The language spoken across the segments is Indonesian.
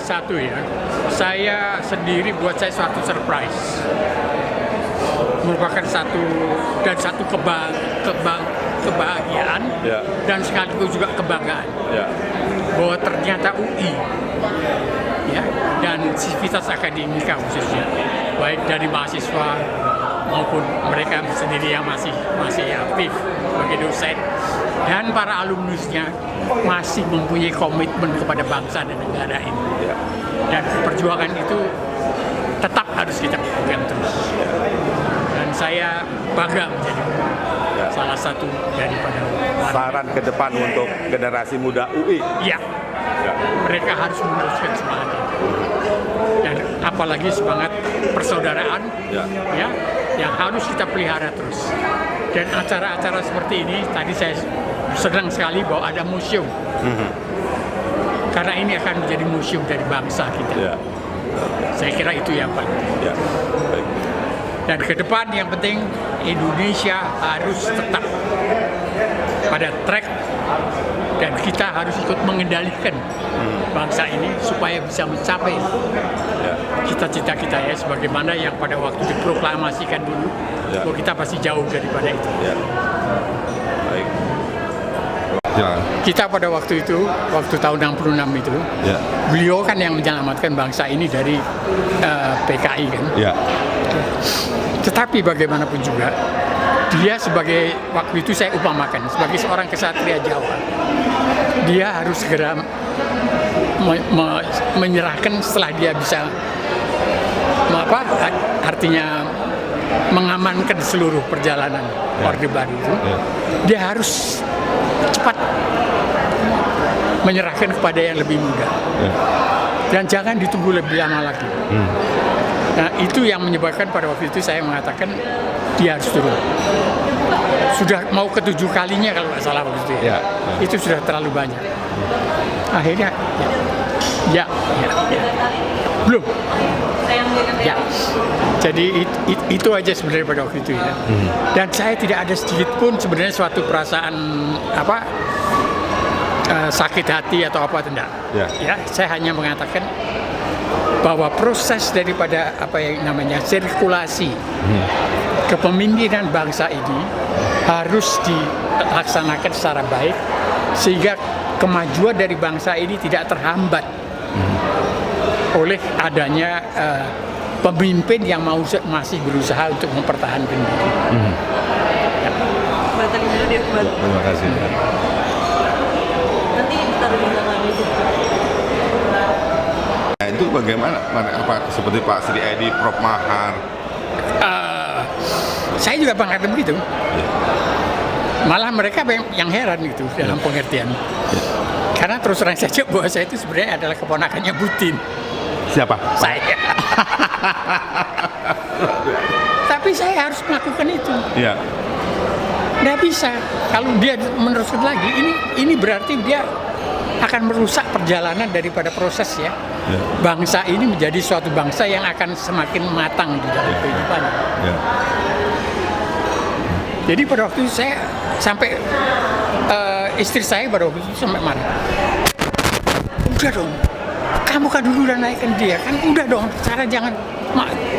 satu ya, saya sendiri buat saya suatu surprise, merupakan satu kebahagiaan Ya. dan sekaligus juga kebanggaan Ya. bahwa ternyata UI ya dan sivitas akademika khususnya baik dari mahasiswa maupun mereka sendiri yang masih aktif sebagai dosen dan para alumnusnya masih mempunyai komitmen kepada bangsa dan negara ini. Ya. Dan perjuangan itu tetap harus kita pegang terus. Dan saya bangga menjadi salah satu daripada Saran ke depan untuk generasi muda UI. ya, Ya. mereka harus meneruskan semangat itu. Dan apalagi semangat persaudaraan Ya. ya, yang harus kita pelihara terus. Dan acara-acara seperti ini tadi saya senang sekali bahwa ada museum. Karena ini akan menjadi museum dari bangsa kita. Ya. Saya kira itu yang paling penting. Ya. Baik. Dan ke depan yang penting Indonesia harus tetap pada track dan kita harus ikut mengendalikan bangsa ini supaya bisa mencapai Ya. cita-cita kita ya, sebagaimana yang pada waktu diproklamasikan dulu Ya. bahwa kita pasti jauh daripada itu. Ya. Baik. Silakan. Kita pada waktu itu, waktu tahun 66 itu, Ya. beliau kan yang menyelamatkan bangsa ini dari PKI kan. Ya. Tetapi bagaimanapun juga, dia sebagai, waktu itu saya upamakan, sebagai seorang kesatria Jawa, dia harus segera menyerahkan setelah dia bisa, artinya mengamankan seluruh perjalanan Orde Baru itu, dia harus cepat menyerahkan kepada yang lebih muda. Dan jangan ditunggu lebih lama lagi. Nah, itu yang menyebabkan pada waktu itu saya mengatakan dia harus turun. Sudah mau ke-7 kalinya kalau nggak salah waktu itu ya. Itu sudah terlalu banyak. Akhirnya ya. Belum. Ya. Jadi itu aja sebenarnya pada waktu itu ya. Dan saya tidak ada sedikit pun sebenarnya suatu perasaan sakit hati atau apa tidak. Ya, saya hanya mengatakan bahwa proses daripada apa yang namanya sirkulasi kepemimpinan bangsa ini harus dilaksanakan secara baik sehingga kemajuan dari bangsa ini tidak terhambat oleh adanya pemimpin yang masih berusaha untuk mempertahankan diri. Terima kasih. Nanti ditaruh di belakang aja. Nah, itu bagaimana? Apa seperti Pak Sri Edi, Prof Mahar? Saya juga mengatakan begitu. Malah mereka yang heran gitu dalam pengertian. Karena terus terang saja bahwa saya itu sebenarnya adalah keponakannya Putin. Siapa? Saya. Tapi saya harus melakukan itu. Iya. Nggak bisa. Kalau dia meneruskan lagi, ini berarti dia akan merusak perjalanan daripada proses ya. Bangsa ini menjadi suatu bangsa yang akan semakin matang di dalam kehidupannya. Jadi pada waktu itu saya sampai istri saya pada waktu itu sampai marah. Udah dong, kamu kan dulu udah naikkan dia, kan udah dong, cara jangan.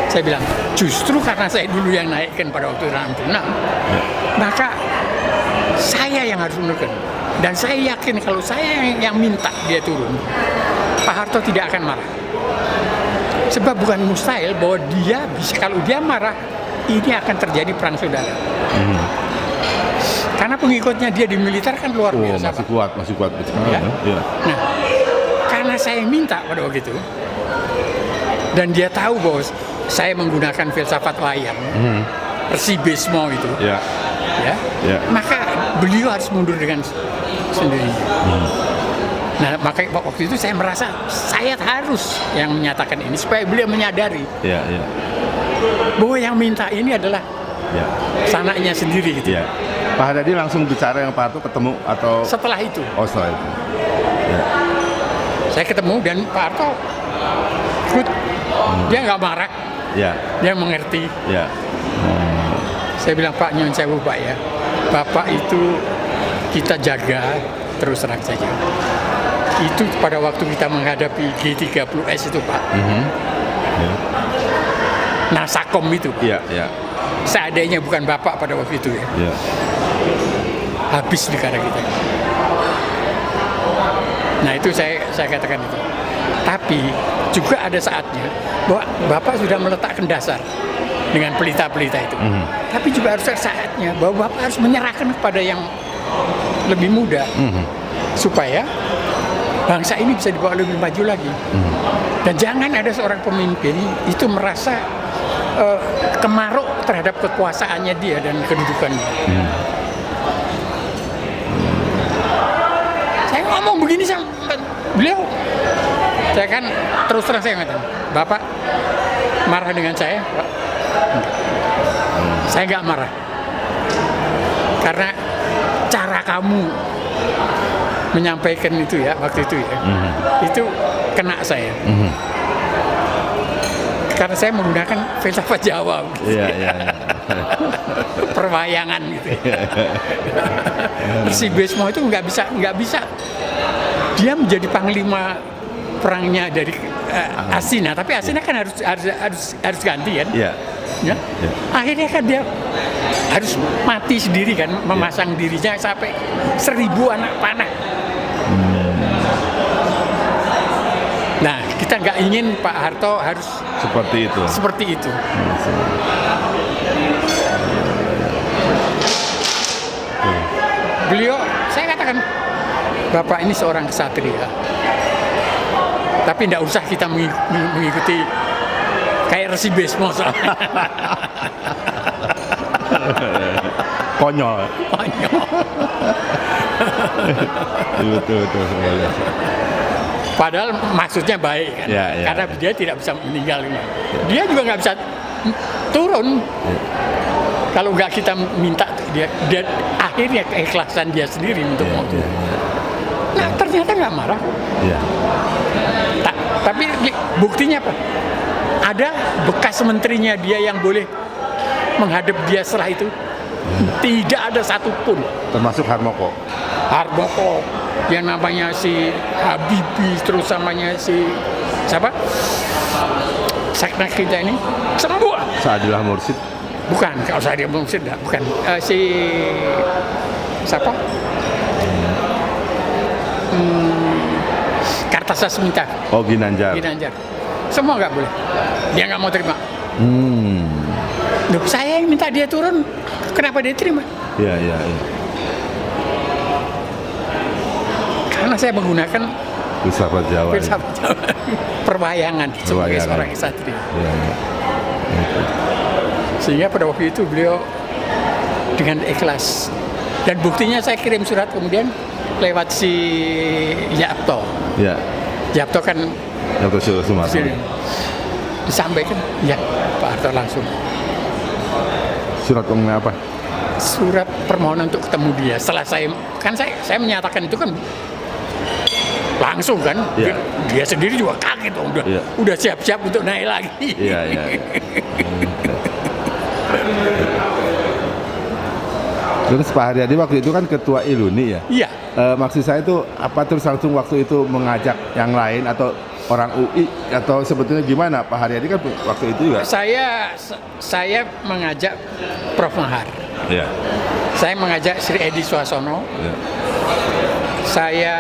Saya bilang, justru karena saya dulu yang naikkan pada waktu 66, maka saya yang harus menurunkan. Dan saya yakin kalau saya yang minta dia turun, Pak Harto tidak akan marah. Sebab bukan mustahil bahwa dia bisa, kalau dia marah, ini akan terjadi perang saudara. Karena pengikutnya dia di militer kan luar biasa. Masih kuat. Ya? Nah, karena saya minta pada waktu itu, dan dia tahu bahwa saya menggunakan filsafat wayang, persibismo itu, ya, maka beliau harus mundur dengan sendirinya. Nah, makanya waktu itu saya merasa saya harus yang menyatakan ini supaya beliau menyadari bahwa yang minta ini adalah sananya sendiri gitu. Pak Haddadi langsung bicara yang Pak Harto ketemu atau Setelah itu? Oh, setelah itu. Saya ketemu dan Pak Harto good. Dia nggak marah. Dia mengerti. Saya bilang, Pak, nyun sewu Pak ya, Bapak itu kita jaga terus terang saja. itu pada waktu kita menghadapi G30S itu Pak, Ya. Nasakom itu, Iya, iya. seandainya bukan Bapak pada waktu itu ya, Iya. habis negara kita. Nah itu saya katakan itu. Tapi juga ada saatnya bahwa Bapak sudah meletakkan dasar dengan pelita-pelita itu. Tapi juga harus ada saatnya bahwa Bapak harus menyerahkan kepada yang lebih muda supaya bangsa ini bisa dibawa lebih maju lagi. Dan jangan ada seorang pemimpin itu merasa kemaruk terhadap kekuasaannya dia dan kedudukannya. Saya ngomong begini sama beliau, saya kan terus terang saya ngatakan, Bapak marah dengan saya, Pak? Saya nggak marah, karena cara kamu menyampaikan itu ya waktu itu ya, itu kena saya. Karena saya menggunakan filsafat Jawa, Iya, iya. perwayangan gitu. Si Besmo itu nggak bisa dia menjadi panglima perangnya dari Asina, tapi Asina kan harus ganti kan? Iya. Ya? Akhirnya kan dia harus mati sendiri kan, memasang dirinya sampai 1000 anak panah. Nah, kita nggak ingin Pak Harto harus Seperti itu. Beliau, saya katakan, Bapak ini seorang kesatria. Tapi tidak usah kita mengikuti kayak Resi Besmo soalnya. Konyol. Betul. Padahal maksudnya baik kan, Ya. karena dia tidak bisa meninggal. Dia juga nggak bisa turun. Kalau nggak kita minta, dia akhirnya keikhlasan dia sendiri untuk mau turun. Nah ternyata nggak marah. Iya. Tapi buktinya apa? Ada bekas menterinya dia yang boleh menghadap dia setelah itu. Tidak ada satupun. Termasuk Harmoko. Harmoko, yang namanya si Habibie, terus namanya si siapa? Seknak kita ini semua. Saadilah Mursid. Bukan, kalau saya Mursid bukan. Si siapa? Kartasasmita. Oh, Ginanjar. Semua nggak boleh. Dia nggak mau terima. Loh, saya yang minta dia turun, kenapa dia terima? Iya. Karena saya menggunakan Filsafat Jawa. perwayangan sebagai seorang kesatria. Iya. Sehingga pada waktu itu beliau dengan ikhlas. Dan buktinya saya kirim surat kemudian lewat si Yapto. Iya. Yapto kan Yang Sumatera. disampaikan, ya Pak Harto langsung. Surat mengenai apa? Surat permohonan untuk ketemu dia. Setelah saya menyatakan itu kan langsung kan, Iya. dia sendiri juga kaget dong, udah siap-siap untuk naik lagi. Iya. Terus Pak Haryadi waktu itu kan ketua Iluni ya? Iya. Maksud saya itu apa terus langsung waktu itu mengajak yang lain atau orang UI atau sebetulnya gimana? Pak Haryadi kan waktu itu juga. Saya mengajak Prof Mahar. Iya. Saya mengajak Sri Edi Suasono. Iya. Saya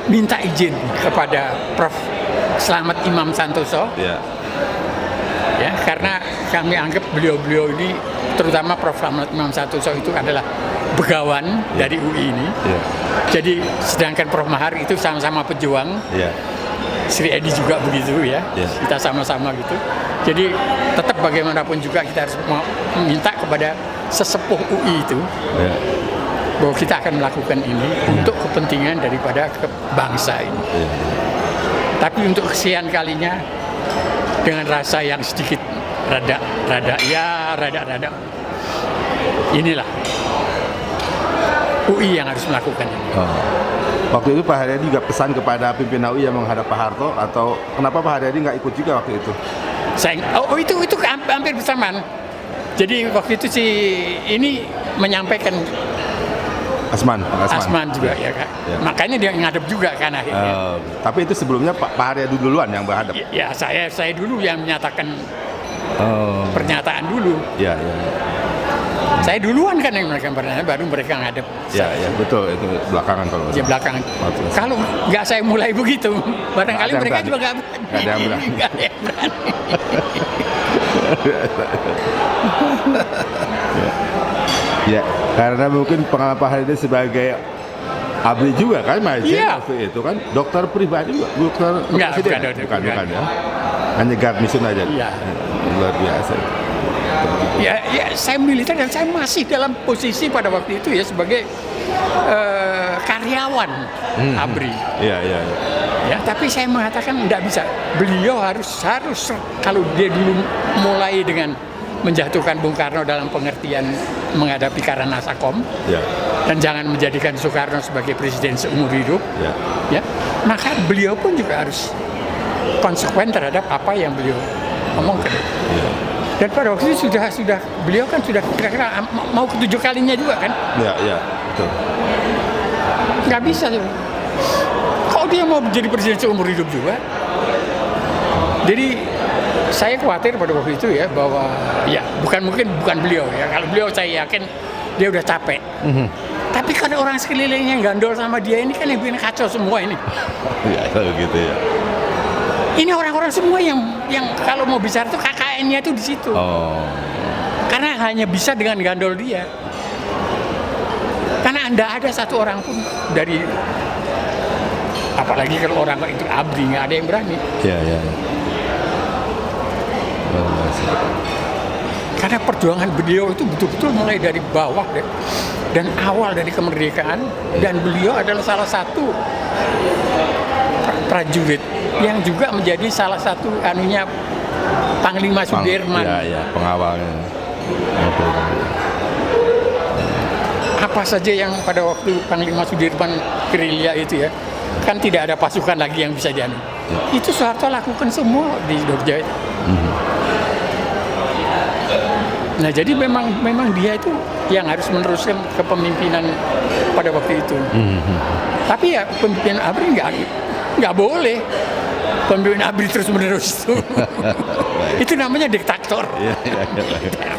minta izin kepada Prof Slamet Imam Santoso. Iya. Ya, karena kami anggap beliau-beliau ini, terutama Prof Slamet Imam Santoso itu adalah begawan dari UI ini. Iya. Jadi sedangkan Prof Mahar itu sama-sama pejuang. Iya. Sri Edi juga begitu ya, Yes. kita sama-sama gitu. Jadi tetap bagaimanapun juga kita harus meminta kepada sesepuh UI itu bahwa kita akan melakukan ini untuk kepentingan daripada bangsa ini. Tapi untuk kesekian kalinya dengan rasa yang sedikit rada inilah UI yang harus melakukan ini. Waktu itu Pak Haryadi juga pesan kepada pimpinan UI yang menghadap Pak Harto atau kenapa Pak Haryadi nggak ikut juga waktu itu? Itu hampir bersamaan. Jadi waktu itu ini menyampaikan Asman juga ya kan. Ya. Makanya dia ngadep juga kan akhirnya. Tapi itu sebelumnya Pak Haryadi duluan yang berhadap. Ya saya dulu yang menyatakan pernyataan dulu. Ya, ya. Saya duluan kan yang mereka pernyataan, baru mereka ngadep. Ya, ya, betul, itu belakangan kalau. Ya belakangan. Waktu. Kalau nggak saya mulai begitu, barangkali mereka juga nggak ada yang berani. Nggak ada yang berani. Ya, karena mungkin pengalaman Pak Haryadi sebagai abri juga kan, Majen Iya. waktu itu kan, dokter pribadi juga, dokter Enggak, presiden? bukan ya, hanya garnisun aja. Iya. Luar biasa. Ya, saya militer dan saya masih dalam posisi pada waktu itu ya sebagai karyawan ABRI. Iya, iya. Ya, tapi saya mengatakan tidak bisa. Beliau harus kalau dia dulu mulai dengan menjatuhkan Bung Karno dalam pengertian menghadapi Karanaskom, Ya. dan jangan menjadikan Soekarno sebagai presiden seumur hidup, Ya. ya, maka beliau pun juga harus konsekuen terhadap apa yang beliau omongkan. Ya. Dan pada waktu itu sudah beliau kan sudah kira-kira mau ke-7 kalinya juga kan, Ya, ya, betul. nggak bisa tuh. Kok dia mau jadi presiden seumur hidup juga? Jadi saya khawatir pada waktu itu ya bahwa ya bukan beliau ya. Kalau beliau saya yakin dia udah capek. Tapi kan orang sekelilingnya yang gandol sama dia ini kan yang bikin kacau semua ini. Ya, gitu ya. Ini orang-orang semua yang kalau mau bicara tuh KKN-nya tuh di situ. Oh. Karena hanya bisa dengan gandol dia. Karena Anda ada satu orang pun dari, apalagi kalau orang itu abdi, nggak ada yang berani. Ya, ya. Karena perjuangan beliau itu betul-betul mulai dari bawah deh, dan awal dari kemerdekaan, dan beliau adalah salah satu prajurit yang juga menjadi salah satu anunya Panglima Sudirman. Ya, ya, pengawalnya. Apa saja yang pada waktu Panglima Sudirman gerilya itu ya, kan tidak ada pasukan lagi yang bisa dianu. Itu Soeharto lakukan semua di Jogja itu. Nah, jadi memang dia itu yang harus meneruskan kepemimpinan pada waktu itu. Tapi ya pemimpinan ABRI nggak boleh. Pemimpinan ABRI terus menerus itu. Itu namanya diktator. Ya, ya, ya.